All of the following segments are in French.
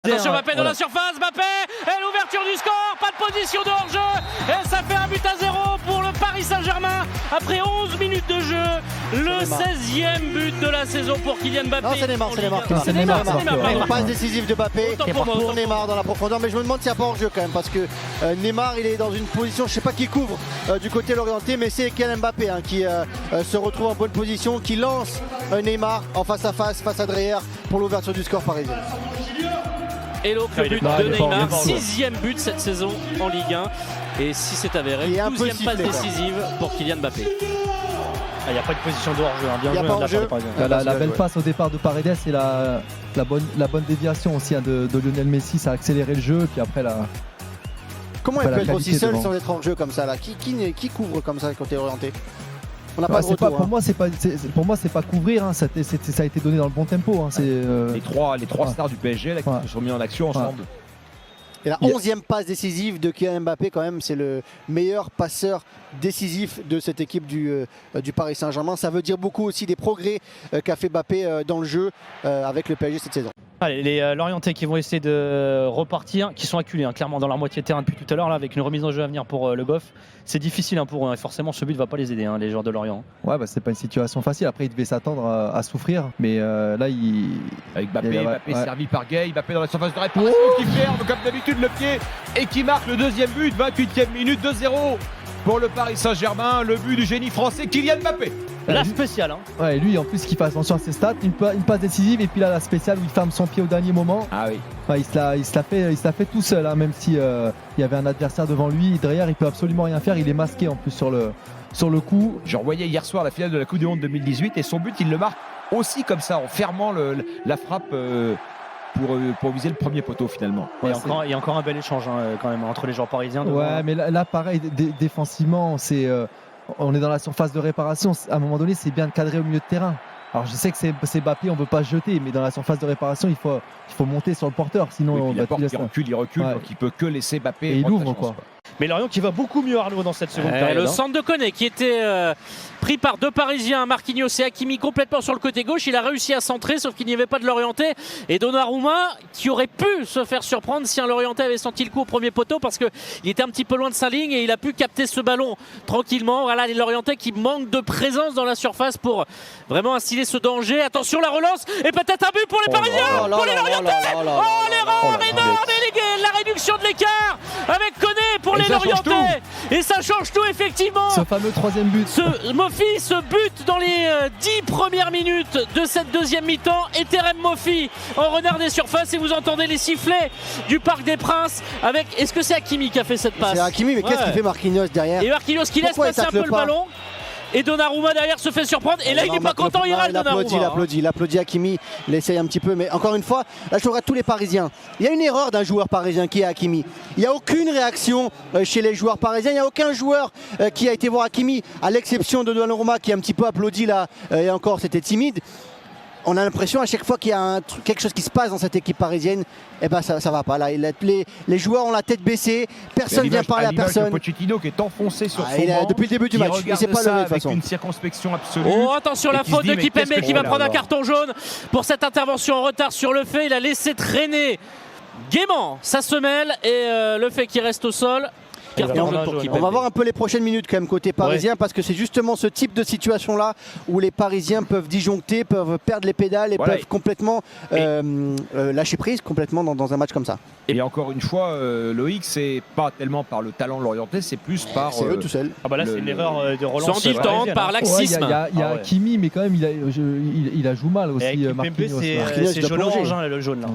Attention, Mbappé dans la surface, Mbappé et l'ouverture du score, pas de position de hors-jeu et ça fait 1-0 pour le Paris Saint-Germain après 11 minutes de jeu, le 16e but de la saison pour Kylian Mbappé. Non, c'est Neymar, C'est Neymar. Une passe décisive de Mbappé pour Neymar dans la profondeur, mais je me demande s'il n'y a pas hors-jeu quand même, parce que Neymar il est dans une position, je ne sais pas qui couvre du côté l'orienté, mais c'est Kylian Mbappé qui se retrouve en bonne position, qui lance Neymar en face à face à Dreyer pour l'ouverture du score parisien. Et l'autre but de Neymar, 6e but cette saison en Ligue 1, et si c'est avéré, 12e passe décisive pour Kylian Mbappé. Il n'y a pas de position de hors-jeu, bien joué de la part des Parisiens. La belle passe au départ de Paredes et la bonne déviation aussi de Lionel Messi, ça a accéléré le jeu, puis après Comment il peut être aussi seul sans être hors jeu comme ça là? Qui couvre comme ça côté orienté? On n'a pas de retour. Pour moi, c'est pas couvrir. Ça a été donné dans le bon tempo. Les trois stars du PSG là, qui se sont mis en action ensemble. Et la 11e passe décisive de Kylian Mbappé, quand même, c'est le meilleur passeur décisif de cette équipe du Paris Saint-Germain. Ça veut dire beaucoup aussi des progrès qu'a fait Mbappé dans le jeu avec le PSG cette saison. Allez, les Lorientais qui vont essayer de repartir, qui sont acculés clairement dans leur moitié de terrain depuis tout à l'heure, là, avec une remise en jeu à venir pour Le Goff. C'est difficile pour eux, et forcément ce but ne va pas les aider, les joueurs de Lorient. Ouais, c'est pas une situation facile. Après, ils devaient s'attendre à souffrir, mais là, avec Mbappé servi par Gay, Mbappé dans la surface de réparation qui ferme comme d'habitude le pied et qui marque le deuxième but, 28e minute, 2-0 pour le Paris Saint-Germain, le but du génie français Kylian Mbappé. La spéciale. Ouais, lui en plus qui fait attention à ses stats, une passe décisive et puis là la spéciale où il ferme son pied au dernier moment. Ah oui. Il se l'a fait tout seul, même si il y avait un adversaire devant lui. Derrière, il peut absolument rien faire. Il est masqué en plus sur le coup. Je revoyais hier soir la finale de la Coupe du Monde 2018 et son but, il le marque aussi comme ça en fermant la frappe. Pour viser le premier poteau finalement. Il y a encore un bel échange quand même entre les joueurs parisiens. Ouais, mais là pareil, défensivement, on est dans la surface de réparation. À un moment donné, c'est bien cadré au milieu de terrain. Alors je sais que c'est Mbappé, on ne veut pas jeter, mais dans la surface de réparation, il faut monter sur le porteur. Sinon, il recule, donc il peut que laisser Mbappé. Et il ouvre quoi. Mais Lorient qui va beaucoup mieux, Arnaud, dans cette seconde période. Le centre de Koné qui était pris par deux Parisiens, Marquinhos et Hakimi, complètement sur le côté gauche. Il a réussi à centrer, sauf qu'il n'y avait pas de Lorientais. Et Donnarumma qui aurait pu se faire surprendre si un Lorientais avait senti le coup au premier poteau, parce qu'il était un petit peu loin de sa ligne et il a pu capter ce ballon tranquillement. Voilà, les Lorientais qui manquent de présence dans la surface pour vraiment instiller ce danger. Attention, la relance et peut-être un but pour les Parisiens, pour les Lorientais. L'erreur énorme, la réduction de l'écart avec Koné pour les Lorientais. Et ça change tout, effectivement. Ce fameux troisième but. Mofi se bute dans les 10 premières minutes de cette deuxième mi-temps. Et Terem Mofi en renard des surfaces. Et vous entendez les sifflets du Parc des Princes. Est-ce que c'est Hakimi qui a fait cette passe? C'est Hakimi, mais qu'est-ce qu'il fait Marquinhos derrière? Et Marquinhos qui laisse passer un peu le ballon. Et Donnarumma derrière se fait surprendre. Et là, il n'est pas content, il râle Donnarumma. Il applaudit Hakimi, il essaye un petit peu. Mais encore une fois, là, je regarde tous les Parisiens. Il y a une erreur d'un joueur parisien qui est Hakimi. Il n'y a aucune réaction chez les joueurs parisiens. Il n'y a aucun joueur qui a été voir Hakimi, à l'exception de Donnarumma qui a un petit peu applaudi là. Et encore, c'était timide. On a l'impression à chaque fois qu'il y a quelque chose qui se passe dans cette équipe parisienne, ça va pas. Là, les joueurs ont la tête baissée, personne ne vient parler à personne. Pochettino qui est enfoncé sur son banc, depuis le début du match, il ne s'est pas levé de toute façon. Une circonspection absolue. Oh, attention, la faute de Kimpembe qui va prendre un carton jaune pour cette intervention en retard sur le fait. Il a laissé traîner gaiement sa semelle et le fait qu'il reste au sol. On va voir un peu les prochaines minutes quand même côté parisien, parce que c'est justement ce type de situation là où les Parisiens peuvent disjoncter, peuvent perdre les pédales et peuvent complètement lâcher prise complètement dans un match comme ça. Et encore une fois, Loïc, c'est pas tellement par le talent de l'orienté, c'est plus par. C'est eux tout seuls. Là, c'est une erreur de relance. Sans dilettante, par laxisme. Il y a Hakimi, mais quand même, il a joué mal aussi. Marquinhos, c'est jaune-orange, le jaune.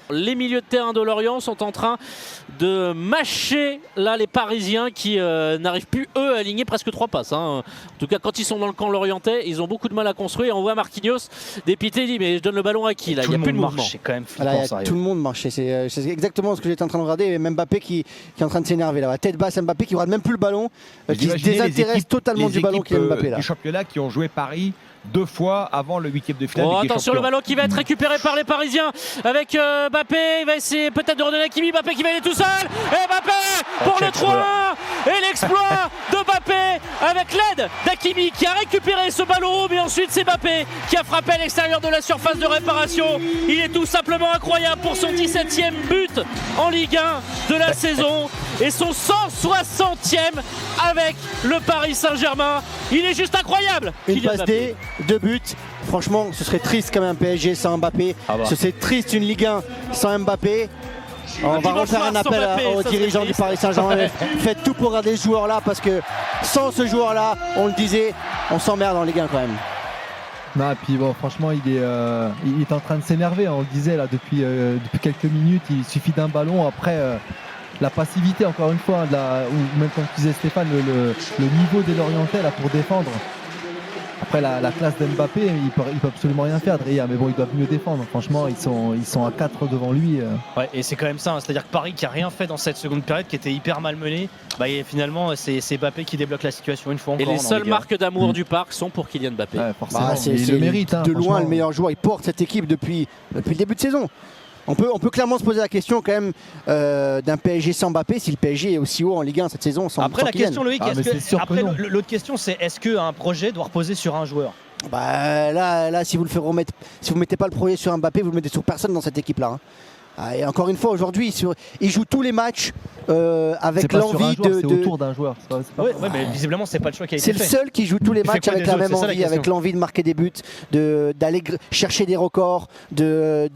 Les milieux de terrain de Lorient sont en train de mâcher là les Parisiens qui n'arrivent plus eux à aligner presque 3 passes. En tout cas, quand ils sont dans le camp lorientais, ils ont beaucoup de mal à construire. On voit Marquinhos dépité, il dit mais je donne le ballon à qui là? Il n'y a plus de mouvement. C'est quand même flippant, tout le monde marche. C'est exactement ce que j'étais en train de regarder. Et même Mbappé qui est en train de s'énerver là. Tête basse, Mbappé qui ne regarde même plus le ballon, qui se désintéresse totalement du ballon qu'il a Mbappé là. Les championnats qui ont joué Paris 2 fois avant le 8e de finale. Attention, le ballon qui va être récupéré par les Parisiens avec Mbappé. Il va essayer peut-être de redonner à Hakimi. Mbappé qui va aller tout seul. Et Mbappé pour le 3-1. Et l'exploit de Mbappé avec l'aide d'Hakimi qui a récupéré ce ballon, mais ensuite c'est Mbappé qui a frappé à l'extérieur de la surface de réparation. Il est tout simplement incroyable pour son 17e but en Ligue 1 de la saison et son 160e avec le Paris Saint-Germain. Il est juste incroyable. Une Kylian passe Mbappé. D, 2 buts. Franchement, ce serait triste quand même un PSG sans Mbappé. Ce serait triste une Ligue 1 sans Mbappé. On va refaire un appel aux dirigeants du Paris Saint-Germain. Faites tout pour garder ce joueur-là parce que sans ce joueur-là, on le disait, on s'emmerde en Ligue 1 quand même. Non, et puis bon, franchement, il est en train de s'énerver. On le disait là depuis quelques minutes. Il suffit d'un ballon. Après, la passivité, encore une fois, ou même comme disait Stéphane, le niveau des Lorientais là pour défendre. Après la classe d'Mbappé, il peut absolument rien faire derrière, mais bon, ils doivent mieux défendre. Franchement, ils sont à 4 devant lui. Ouais, et c'est quand même ça, hein. C'est-à-dire que Paris qui a rien fait dans cette seconde période, qui était hyper malmené, et finalement c'est Mbappé qui débloque la situation une fois encore. Et les seules marques d'amour du parc sont pour Kylian Mbappé. Ouais, forcément. C'est il le mérite. de loin le meilleur joueur. Il porte cette équipe depuis le début de saison. On peut clairement se poser la question quand même d'un PSG sans Mbappé, si le PSG est aussi haut en Ligue 1 cette saison sans Après la Kylian. question, Loïc, après l'autre question, c'est est-ce qu'un projet doit reposer sur un joueur? Bah là, si vous mettez pas le projet sur Mbappé, vous le mettez sur personne dans cette équipe-là. Hein. Et encore une fois, aujourd'hui, il joue tous les matchs avec l'envie de. C'est autour d'un joueur. Ouais, mais visiblement, c'est pas le choix qui a été fait. C'est le seul qui joue tous les matchs avec la même envie, avec l'envie de marquer des buts, d'aller chercher des records, de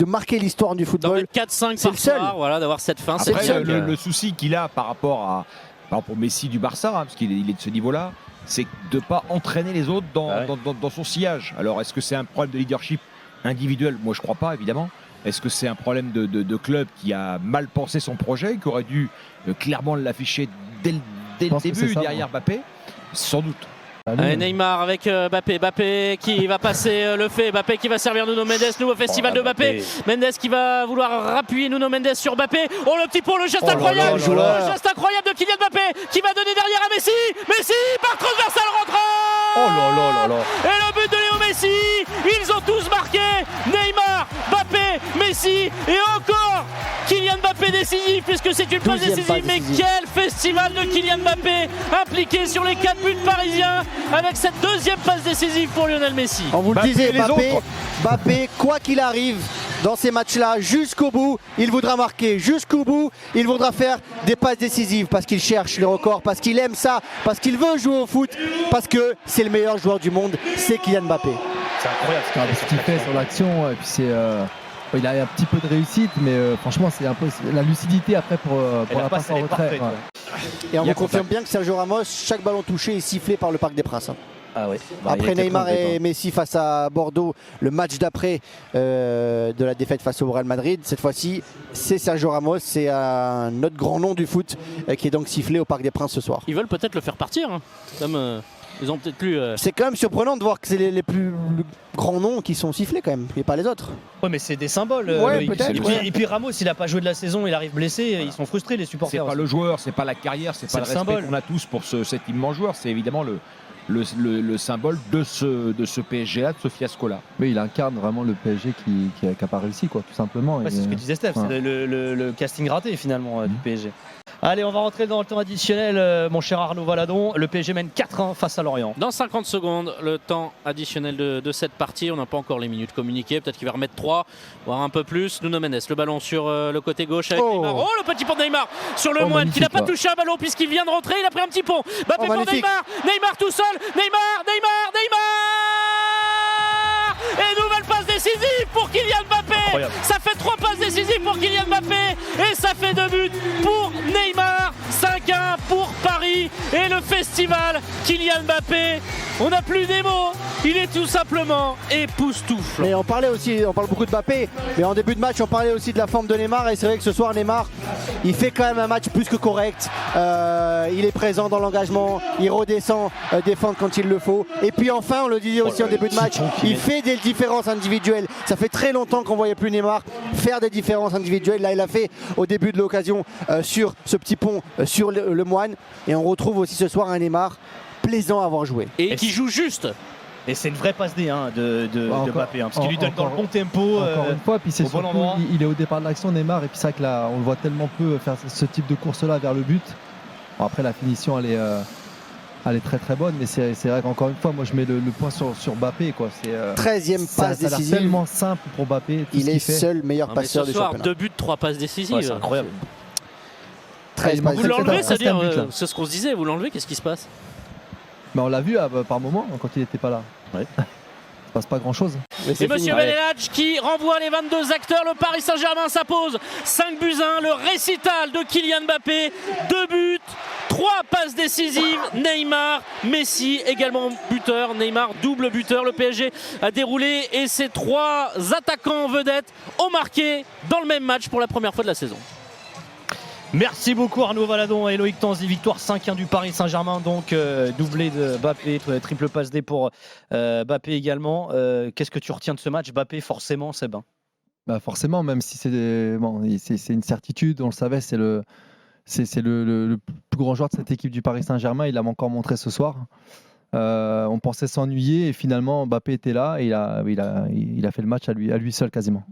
marquer l'histoire du football. 4-5 par soir, voilà, d'avoir cette fin. Après, le souci qu'il a par rapport au Messi du Barça, hein, parce qu'il est de ce niveau-là, c'est de ne pas entraîner les autres dans son sillage. Alors, est-ce que c'est un problème de leadership individuel? Moi, je ne crois pas, évidemment. Est-ce que c'est un problème de club qui a mal pensé son projet, qui aurait dû clairement l'afficher dès le début derrière Mbappé? Sans doute. Neymar avec Mbappé qui va passer le fait, Mbappé qui va servir Nuno Mendes, nouveau festival de Mbappé. Mendes qui va vouloir appuyer Nuno Mendes sur Mbappé. Oh le petit pont, le geste incroyable, le geste incroyable de Kylian Mbappé qui va donner derrière à Messi. Messi par transversal rentrant. Et le but de Léo Messi. Ils ont tous marqué. Neymar, Mbappé, Messi et encore Kylian Mbappé décisif puisque c'est une passe décisive. Mais quel festival de Kylian Mbappé impliqué sur les 4 buts parisiens avec cette deuxième passe décisive pour Lionel Messi. On vous le disait, Mbappé, quoi qu'il arrive dans ces matchs-là, jusqu'au bout, il voudra marquer. Jusqu'au bout, il voudra faire des passes décisives parce qu'il cherche les records, parce qu'il aime ça, parce qu'il veut jouer au foot, parce que c'est le meilleur joueur du monde, c'est Kylian Mbappé. C'est incroyable ce qu'il fait sur l'action. Et puis il a un petit peu de réussite, mais franchement, c'est un peu la lucidité après pour la passe en retrait. Et on vous confirme bien que Sergio Ramos, chaque ballon touché est sifflé par le Parc des Princes. Ah ouais. Après Neymar et Messi face à Bordeaux, le match d'après de la défaite face au Real Madrid, cette fois-ci c'est Sergio Ramos, c'est un autre grand nom du foot qui est donc sifflé au Parc des Princes ce soir. Ils veulent peut-être le faire partir, hein. Comme ils ont peut-être plus. C'est quand même surprenant de voir que c'est les plus grands noms qui sont sifflés quand même, et pas les autres. Ouais, mais c'est des symboles. Ouais, peut-être. Et puis Ramos, il a pas joué de la saison, il arrive blessé, ils sont frustrés les supporters. C'est pas le joueur, c'est pas la carrière, c'est pas le respect qu'on a tous pour cet immense joueur, c'est évidemment le symbole de ce PSG-là, de ce fiasco-là. Mais il incarne vraiment le PSG qui n'a pas réussi, quoi, tout simplement. Ouais, c'est ce que disait Steph, c'est le casting raté finalement du PSG. Allez, on va rentrer dans le temps additionnel, mon cher Arnaud Valadon. Le PSG mène 4-1 face à Lorient. Dans 50 secondes, le temps additionnel de cette partie. On n'a pas encore les minutes communiquées. Peut-être qu'il va remettre 3, voire un peu plus. Nuno Mendes, le ballon sur le côté gauche avec Neymar. Oh, le petit pont de Neymar sur le Moine qui n'a pas touché un ballon puisqu'il vient de rentrer. Il a pris un petit pont. Mbappé pour Neymar. Neymar tout seul. Neymar. Et nouvelle passe décisive pour Kylian Mbappé. Incroyable. Ça fait 3 passes décisives pour Kylian Mbappé et ça fait 2 buts pour Neymar. 5-1 pour Paris et le festival Kylian Mbappé. On n'a plus des mots. Il est tout simplement époustouflant. Mais on parle beaucoup de Mbappé, mais en début de match on parlait aussi de la forme de Neymar et c'est vrai que ce soir Neymar il fait quand même un match plus que correct. Il est présent dans l'engagement, il redescend défendre quand il le faut. Et puis enfin, on le disait aussi en début de match, il fait des différences individuelles. Ça fait très longtemps qu'on ne voyait plus Neymar faire des différences individuelles. Là il a fait au début de l'occasion sur ce petit pont sur le Moine. Et on retrouve aussi ce soir un Neymar plaisant à avoir joué. Et qui joue juste. Et c'est une vraie passe D de Mbappé, parce qu'il lui donne dans le bon tempo. Encore une fois, puis c'est bon surtout, il est au départ de l'action Neymar, et puis c'est vrai que là, on le voit tellement peu faire ce type de course-là vers le but. Bon, après, la finition, elle est très très bonne, mais c'est vrai qu'encore une fois, moi je mets le point sur Mbappé. 13e Ça passe a l'air décisive. tellement simple pour Mbappé. Il est seul meilleur passeur ce du soir, championnat. 2 buts, 3 passes décisives. Ouais, c'est incroyable. 13 manque Vous passes. l'enlevez, peut-être c'est-à-dire, un but, là. c'est ce qu'on se disait, vous l'enlevez, qu'est-ce qui se passe? Mais on l'a vu par moment quand il n'était pas là. Ouais. Il se passe pas grand chose. Mais c'est Et Monsieur fini. Benelach qui renvoie les 22 acteurs. Le Paris Saint-Germain s'impose 5 buts 1. Le récital de Kylian Mbappé. 2 buts, 3 passes décisives. Neymar, Messi également buteur. Neymar double buteur. Le PSG a déroulé et ses 3 attaquants vedettes ont marqué dans le même match pour la première fois de la saison. Merci beaucoup Arnaud Valadon et Loïc Tanzi. Victoire 5-1 du Paris Saint-Germain, donc doublé de Mbappé, triple passe D pour Mbappé également. Qu'est-ce que tu retiens de ce match? Mbappé, forcément, c'est bien. Bah forcément, même si c'est une certitude, on le savait, c'est le plus grand joueur de cette équipe du Paris Saint-Germain. Il l'a encore montré ce soir. On pensait s'ennuyer et finalement Mbappé était là et il a fait le match à lui seul quasiment.